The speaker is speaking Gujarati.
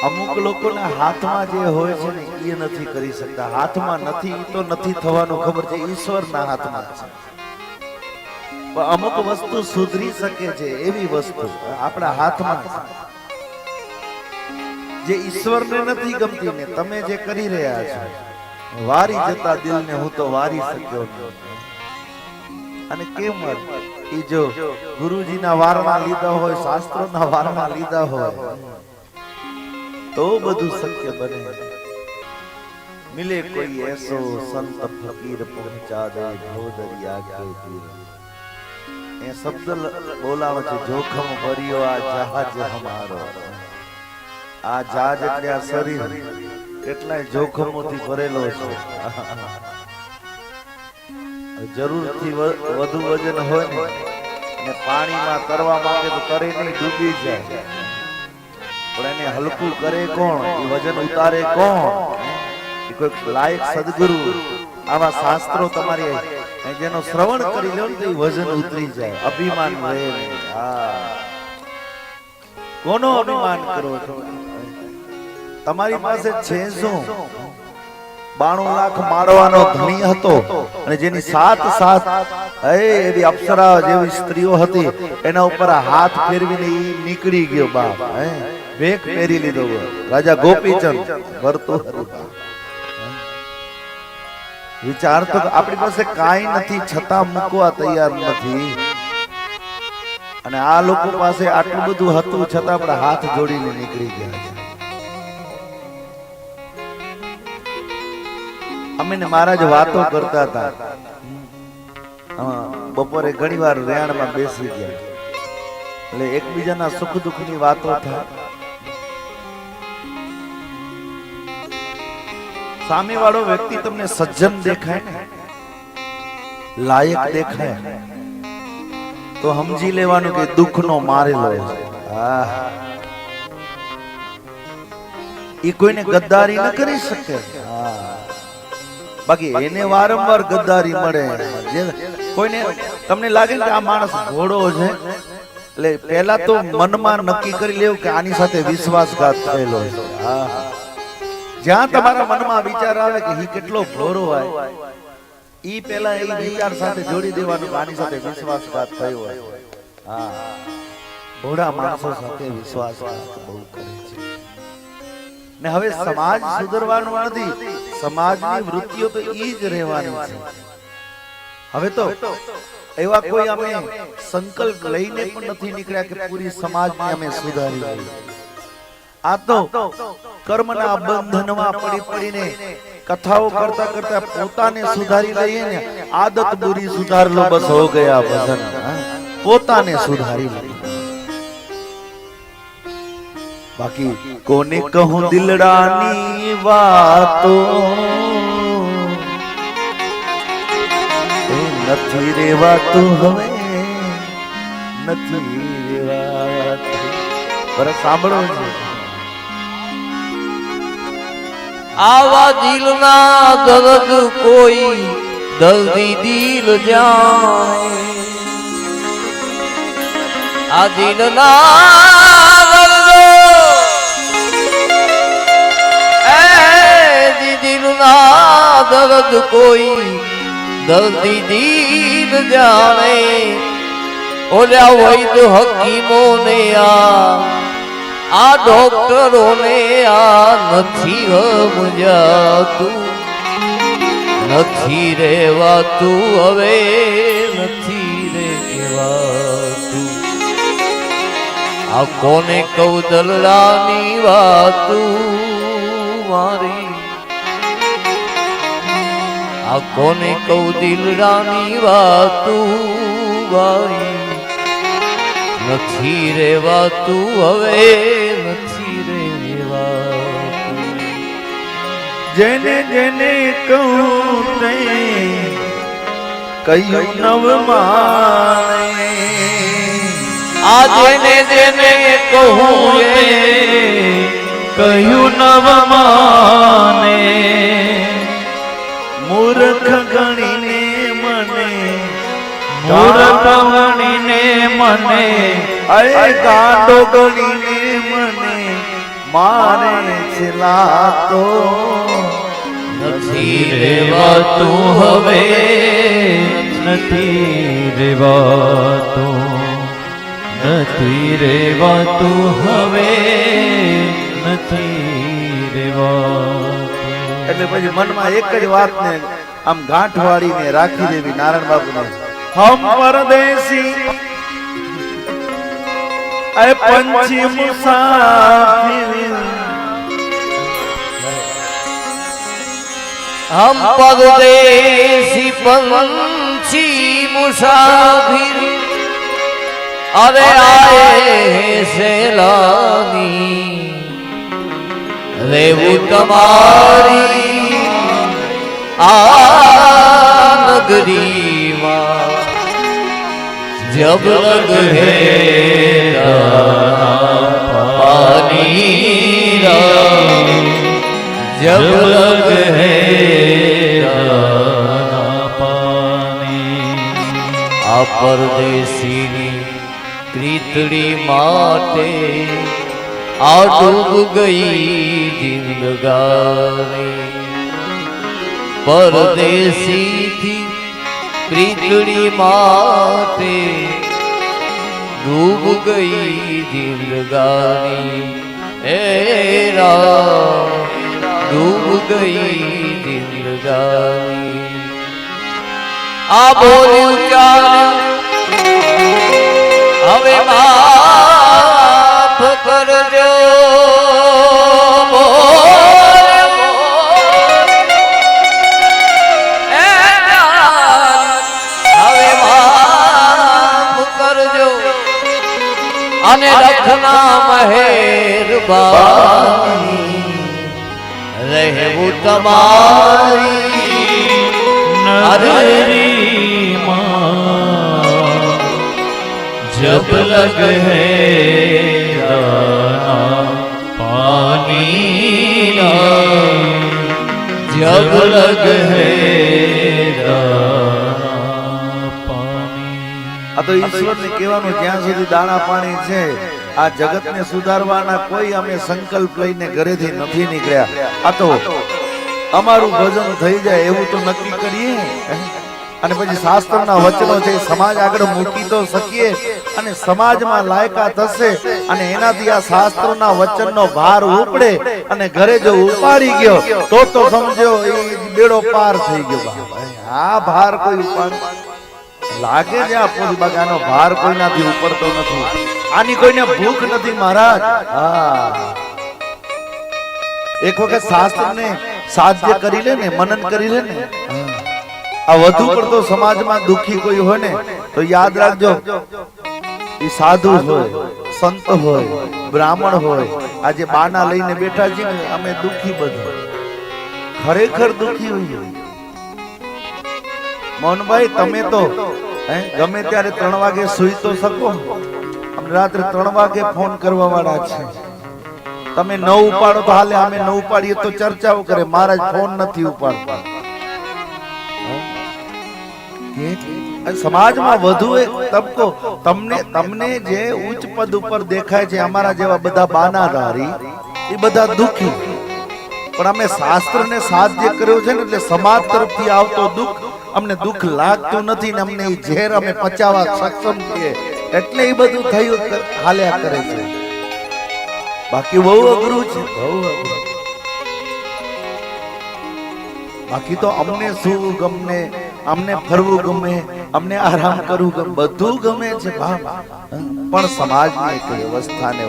અમુક લોકોના હાથમાં જે હોય છે ને એ નથી કરી શકતા. હાથમાં નથી એ તો નથી થવાનું ખબર છે, ઈશ્વરના હાથમાં છે. પણ અમુક વસ્તુ સુધરી શકે છે એવી વસ્તુ આપણા હાથમાં છે. જે ઈશ્વરને નથી ગમતી ને તમે જે કરી રહ્યા છો, વારી જતા દિલને હું તો વારી શક્યો નથી. અને કેમ એ જો ગુરુજીના વારણા લીધા હોય, શાસ્ત્રોના વારણા લીધા હોય તો બધું શક્ય બને. મિલે કોઈ એસો સંત ફકીર પહોંચા દે ભવ દરિયા કે તીર. એ શબ્દ બોલાવે છે, જોખમ ભર્યો આ જહાજ હમારો. આ જહાજ એટલે આ શરીર કેટલાય જોખમોથી ભરેલો છે. જરૂરથી વધુ વજન હોય ને અને પાણીમાં તરવા માંગે તો તરે નહીં, ડૂબી જાય. પણ એને હલકું કરે કોણ? એ વજન ઉતારે કોણ? એ કોઈ લાયક સદગુરુ. આવા શાસ્ત્રો તમારી જેનો શ્રવણ કરી લો ને તો એ વજન ઉતરી જાય. અભિમાન રહે નહીં. કોનો અભિમાન કરો છો? તમારી પાસે છે શું? 92 લાખ મારવાનો ધણી હતો અને જેની સાત એવી અપ્સરા જેવી સ્ત્રીઓ હતી, એના ઉપર હાથ ફેરવીને ઈ નીકળી ગયો. બાપ ભેખ પહેરી લીધો. રાજા ગોપીચંદ ભરતો વિચાર તો આપણી પાસે કાંઈ નથી છતાં મૂકવા તૈયાર નથી. અને આ લોકો પાસે આટલું બધું હતું છતાં આપણા હાથ જોડીને નીકળી ગયા છે. અમે ને મહારાજ વાતો કરતા હતા. બપોરે ઘણી વાર રેણમાં બેસી ગયા એટલે એકબીજાના સુખ દુઃખ ની વાતો થાય. સામે વાળો વ્યક્તિ તમને સજ્જન દેખાય ને, લાયક દેખાય તો સમજી લેવાનું કે દુઃખ નો મારેલો છે. એ કોઈને ગદ્દારી ન કરી શકે. બાકી એને વારંવાર ગદ્દારી મળે. કોઈને તમને લાગે કે આ માણસ ઘોડો છે એટલે પહેલા તો મનમાં નક્કી કરી લેવું કે આની સાથે વિશ્વાસઘાત થયેલો છે. જ્યાં તમારા મનમાં વિચાર આવે કે ઈ કેટલો ઘોડો હોય, ઈ પહેલા એ વિચાર સાથે જોડી દેવાનું કે આની સાથે વિશ્વાસઘાત થયો હોય. ઘોડા માણસો સાથે વિશ્વાસઘાત બહુ કરે છે. ને હવે સમાજ સુધરવાનું નથી, સમાજની વૃત્તિઓ તો ઈ જ રહેવાની છે. હવે તો એવા કોઈ અમે સંકલ્પ લઈને પણ નથી નીકળ્યા કે પૂરી સમાજને અમે સુધારી લઈએ. આ તો કર્મના બંધનમાં પડી પડીને કથાઓ કરતા કરતા પોતાને સુધારી લઈએ ને. આદત બુરી સુધાર લો બસ હો ગયા ભજન. પોતાને સુધારી લઈએ. બાકી કોને કહું દિલડાની વાતો, નથી રેવાતું હવે, નથી રેવાતું. બરાબર સાંભળો છે. આવા દિલના દર્દ કોઈ દર્દી દિલ જાણે. આ દિલના દર્દ દિલના દર્દ કોઈ દર્દી દિલ જાણે. ઓલ્યા વૈદ હકીમો ને આ ડોક્ટરો ને આ નથી સમજાતું, નથી રેવાતું હવે, નથી રેવાતું. આ કોને કહું દલડાની વાતું મારી, આ કોને કહું દિલડાની વાતું ભાઈ. નથી રેવાતું હવે, નથી રેવાતું. જેને જેને કહું તે કયું નવ માને. આ જેને જેને કહું એ કયું નવ માને. મૂર્ખ ગણીને મને, મૂર્ખ ગણીને મને, અરે ગાંડો ગણીને મને મારે છેલાતો નથી રેવાતું હવે, નથી રેવાતું, નથી રેવાતું હવે, નથી રેવાતું. એટલે પછી મનમાં એક જ વાતને આમ ગાંઠ વાળીને રાખી દેવી નારાયણ બાપુને. હમ પરદેશી એ પંછી મુસાફિર, हम परदेसी पंछी मुसाफिर, अरे आए सैलानी, रेवू तुम्हारी आ नगरी में, जब लग है पानी जब लग है आ परदेसीनी प्रीतड़ी माटे आ डूब गई जिंदगानी, परदेसी थी प्रीतड़ी माटे डूब गई जिंदगानी, ए राम डूब गई जिंदगानी। आ बोल्યું ચાલ હવે માફ કરજો, હવે માફ કરજો અને રખના મહેરબાની, રહેવું તમારી नगरी मां जब लग है दाना पानी, जब लग है दाना पानी. આ તો ઈશ્વરને કહેવાનું જ્યાં સુધી દાણા પાણી છે આ જગતને સુધારવાના કોઈ અમે સંકલ્પ લઈને ઘરેથી નથી નીકળ્યા. આ તો અમારું ભજન થઈ જાય એવું તો નક્કી કરીએ અને પછી શાસ્ત્રના વચનો છે સમાજ આગળ મૂકી તો શકીએ અને સમાજમાં લાયકાત હશે અને એનાથી આ શાસ્ત્રના વચનનો ભાર ઉપડે અને ઘરે જો ઉપાડી ગયો તો સમજો એ બેડો પાર થઈ ગયો. આ ભાર કોઈ ઉપાડ લાગે છે આ પોલીબાગાનો ભાર કોઈનાથી ઉપડતો નથી. આની કોઈને ભૂખ નથી મહારાજ. હા, એક વખત શાસ્ત્રને સાધ્ય કરી લે ને, મનન કરી લે ને, આ વધુ પડતો સમાજમાં દુખી કોઈ હોય ને તો યાદ રાખજો એ સાધુ હોય, સંત હોય, બ્રાહ્મણ હોય. આજે બાના લઈને બેઠા છીએ ને અમે દુખી બધા, ખરેખર દુખી હોઈએ. મોહનભાઈ તમે તો ગમે ત્યારે 3 વાગે સુઈ તો શકો, અમને રાત્રે 3 વાગે ફોન કરવા વાળા છે. તમે ન ઉપાડો તો હાલે, અમે ન ઉપાડીએ તો ચર્ચાઓ કરે મહારાજ ફોન નથી ઉપાડતા. સમાજમાં વધુ એક તબકો તમને જે ઉચ્ચ પદ ઉપર દેખાય છે અમારા જેવા બધા બાનાધારી એ બધા દુખી, પણ અમે શાસ્ત્રને સાધ્ય કર્યો છે ને એટલે સમાજ તરફથી આવતો દુઃખ અમને દુઃખ લાગતું નથી ને અમને એ ઝેર અમે પચાવવા સક્ષમ છીએ એટલે એ બધું થયું હાલ્યા કરે છે. બાકી બહુ અઘરું છે, બહુ અઘરું. બાકી તો અમને શું ગમે, અમને ફરવું ગમે, અમને આરામ કરવું ગમે, બધું ગમે છે ભાવ, પણ સમાજની એક વ્યવસ્થાને